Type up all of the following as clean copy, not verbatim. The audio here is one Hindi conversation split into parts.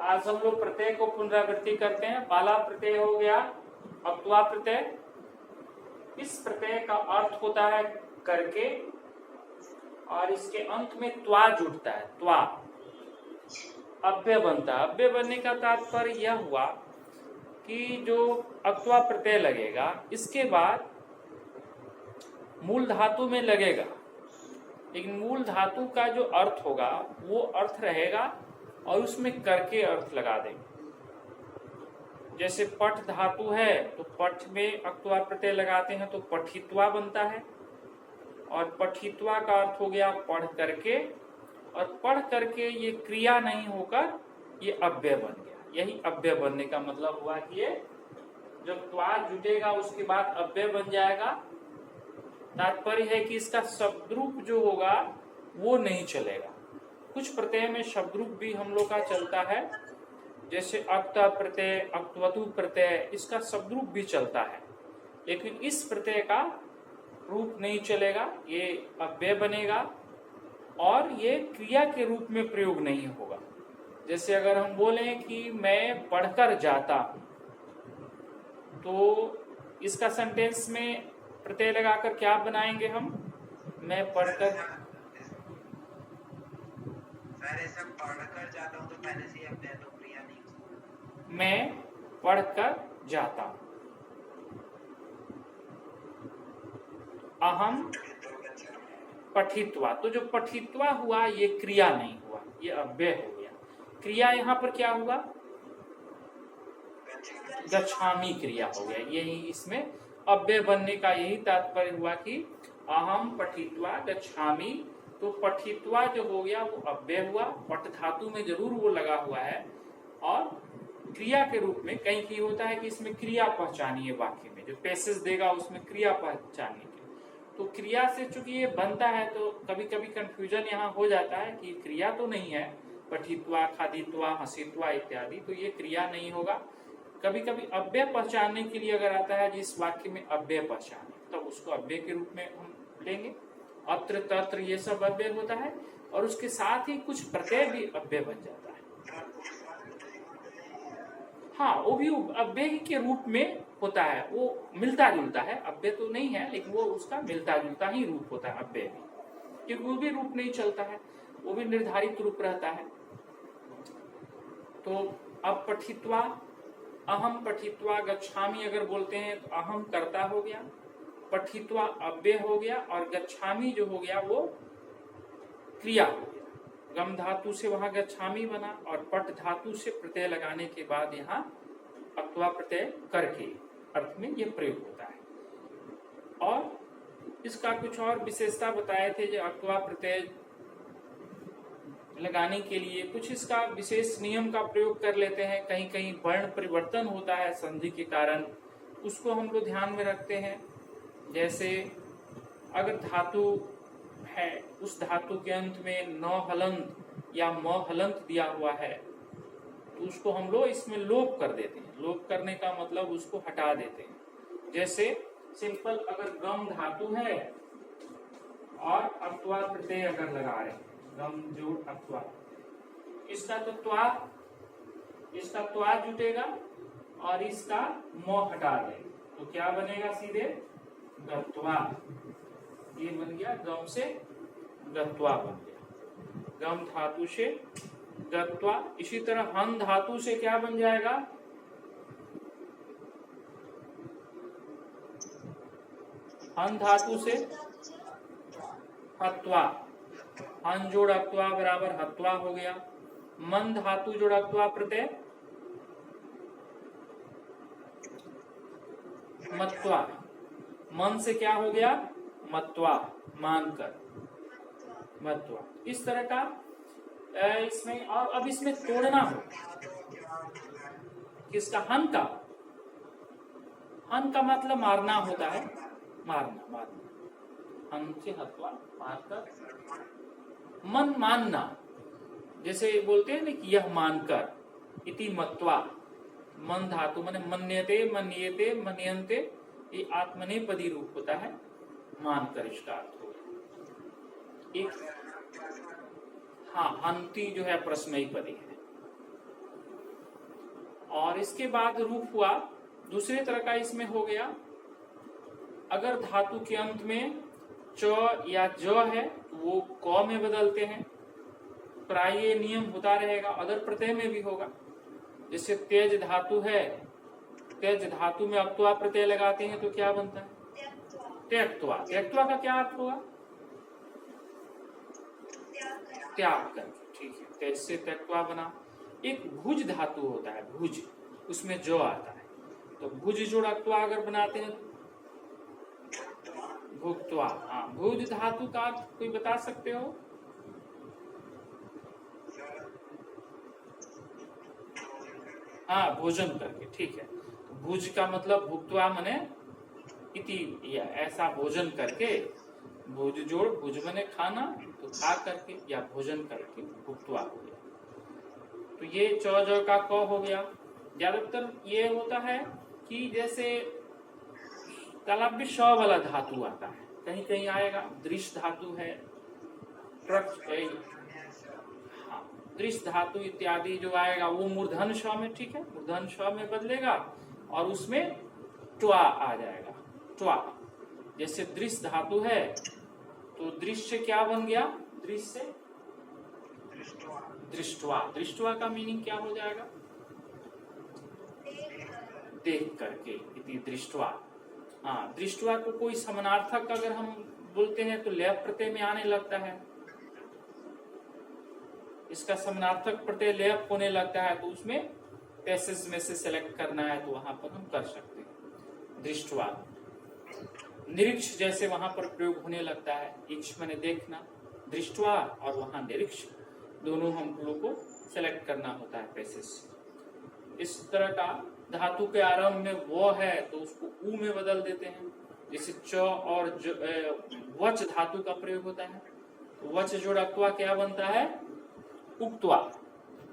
आज हम लोग प्रत्यय को पुनरावृत्ति करते हैं। पहला प्रत्यय हो गया अक्त्वा प्रत्यय। इस प्रत्यय का अर्थ होता है करके और इसके अंत में त्वा जुड़ता है, त्वा अव्यय बनता है। अव्यय बनने का तात्पर्य यह हुआ कि जो अक्त्वा प्रत्यय लगेगा इसके बाद मूल धातु में लगेगा, लेकिन मूल धातु का जो अर्थ होगा वो अर्थ रहेगा और उसमें करके अर्थ लगा देंगे। जैसे पठ धातु है तो पठ में अक्त्वा प्रत्यय लगाते हैं तो पठित्वा बनता है, और पठित्वा का अर्थ हो गया पढ़ करके, और पढ़ करके ये क्रिया नहीं होकर ये अव्यय बन गया। यही अव्यय बनने का मतलब हुआ कि ये जब त्वा जुटेगा उसके बाद अव्यय बन जाएगा। तात्पर्य है कि इसका शब्दरूप जो होगा वो नहीं चलेगा। कुछ प्रत्यय में शब्दरूप भी हम लोग का चलता है, जैसे अक्त प्रत्यय, अक्त्वतु प्रत्यय, इसका शब्दरूप भी चलता है, लेकिन इस प्रत्यय का रूप नहीं चलेगा, ये अव्यय बनेगा और ये क्रिया के रूप में प्रयोग नहीं होगा। जैसे अगर हम बोलें कि मैं पढ़कर जाता हूं, तो इसका सेंटेंस में प्रत्यय लगाकर क्या बनाएंगे हम? मैं पढ़कर पढ़कर जाता हूं तो पहले से अव्यय तो क्रिया नहीं। मैं पढ़कर जाता हूं। अहम पठित्वा, तो जो पठित्वा हुआ ये क्रिया नहीं हुआ, ये अव्यय हो गया। क्रिया यहाँ पर क्या हुआ? गच्छामि क्रिया हो गया। यही इसमें अव्यय बनने का यही तात्पर्य हुआ कि अहम पठित्वा गच्छामि। तो पठित्वा जो हो गया वो अव्यय हुआ, पठ धातु में जरूर वो लगा हुआ है, और क्रिया के रूप में कहीं कहीं होता है कि इसमें क्रिया पहचानी है, वाक्य में जो पैसेज देगा उसमें क्रिया पहचानने के, तो क्रिया से चूंकि ये बनता है तो कभी कभी कंफ्यूजन यहाँ हो जाता है कि क्रिया तो नहीं है, पठित्वा, खादित्वा, हसित्वा इत्यादि, तो ये क्रिया नहीं होगा। कभी कभी अव्यय पहचानने के लिए अगर आता है जिस वाक्य में अव्यय पहचान, तो उसको अव्यय के रूप में हम लेंगे। अत्र तत्र ये सब अव्यय होता है, और उसके साथ ही कुछ प्रत्यय भी अव्यय बन जाता है। हाँ, वो भी अव्यय के रूप में होता है, वो मिलता जुलता है, अव्यय तो नहीं है लेकिन वो उसका मिलता जुलता ही रूप होता है अव्यय भी, क्योंकि वो भी रूप नहीं चलता है, वो भी निर्धारित रूप रहता है। तो अब पठित्वा, अहम पठित्वा गच्छामि अगर बोलते हैं तो अहम कर्ता हो गया, पठित्वा अव्यय हो गया, और गच्छामि जो हो गया वो क्रिया हो गया। गम धातु से वहां गच्छामि बना, और पट धातु से प्रत्यय लगाने के बाद यहाँ अक्त्वा प्रत्यय करके अर्थ में यह प्रयोग होता है। और इसका कुछ और विशेषता बताए थे, जो अक्त्वा प्रत्यय लगाने के लिए कुछ इसका विशेष नियम का प्रयोग कर लेते हैं। कहीं कहीं वर्ण परिवर्तन होता है संधि के कारण, उसको हम लोग ध्यान में रखते हैं। जैसे अगर धातु है, उस धातु के अंत में न हलंत या म हलंत दिया हुआ है, तो उसको हम लोग इसमें लोप कर देते हैं। लोप करने का मतलब उसको हटा देते हैं। जैसे सिंपल अगर गम धातु है और अक्त्वा प्रत्यय अगर लगा रहे हैं, गम जोड़ अक्त्वा, इसका तो त्वा, इसका त्वा जुटेगा और इसका म हटा देंगे, तो क्या बनेगा? सीधे गत्वा। ये बन गया गम से गत्वा बन गया, गम धातु से गत्वा। इसी तरह हन धातु से क्या बन जाएगा? हन धातु से हत्वा, हन जोड़ अक्त्वा बराबर हत्वा हो गया। मन धातु जोड़ अक्त्वा प्रत्यय मत्वा, मन से क्या हो गया? मत्वा, मानकर, मत्वा। इस तरह का इसमें, और अब इसमें तोड़ना हो किसका? हन का। हन का मतलब मारना होता है, मारना, मारना। हन से हत्वा, मारकर। मन मानना, जैसे बोलते हैं ना कि यह मानकर, इति मत्वा। मन धातु माने मन्यते, मन्यते, मन्यन्ते, ये आत्मनेपदी रूप होता है, मानकर इसका अर्थ हो गया। एक हाँ, हंती जो है प्रश्नयी पदी है। और इसके बाद रूप हुआ दूसरे तरह का, इसमें हो गया अगर धातु के अंत में च या ज है तो वो क में बदलते हैं। प्राय ये नियम होता रहेगा, अदर प्रत्यय में भी होगा। जैसे तेज धातु है, तेज धातु में अक्त्वा प्रत्यय लगाते हैं तो क्या बनता है? त्यक्त्वा। त्यक्त्वा का क्या अर्थ होगा? त्याग कर। ठीक है, तेज से त्यक्त्वा बना। एक भुज धातु होता है, भुज, उसमें जो आता है, तो भुज जोड़ अक्त्वा अगर बनाते हैं भुक्त्वा। हाँ, भुज धातु का अर्थ कोई बता सकते हो? हाँ, भोजन करके। ठीक है, तो भुज का मतलब भुक्त्वा मने इति, या ऐसा भोजन करके। भुज जोड़ भुज मने खाना, तो खा करके या भोजन करके भुक्त्वा हो गया। तो ये च ज का क हो गया। ज्यादातर ये होता है कि जैसे तालाब में श वाला धातु आता है, कहीं कहीं आएगा। दृश्य धातु है, हाँ, दृश्य धातु इत्यादि जो आएगा वो मूर्धन श में, ठीक है, मूर्धन श में बदलेगा और उसमें ट्वा आ जाएगा, ट्वा। जैसे दृश्य धातु है तो दृश्य क्या बन गया? दृश्य से दृष्टवा। दृष्टवा का मीनिंग क्या हो जाएगा? देख करके, इति दृष्टवा। हाँ, दृष्टवा को कोई समानार्थक अगर हम बोलते हैं तो लय प्रत्यय में आने लगता है। इसका समानार्थक प्रत्यय लय होने लगता है तो उसमें पैसेज में से सेलेक्ट करना है तो वहां पर हम कर सकते हैं। दृष्टवा। निरीक्ष जैसे वहां पर प्रयोग होने लगता है, इक्ष मैंने देखना, दृष्टवा और वहां निरीक्ष, दोनों हम लोग को सेलेक्ट करना होता है पैसेज। इस तरह का धातु के आरंभ में वो है तो उसको ऊ में बदल देते हैं। जैसे च और वच धातु का प्रयोग होता है, तो वच जोड़ अक्त्वा क्या बनता है? उक्त्वा।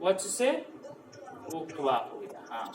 वच से उक्त्वा हो गया। हाँ,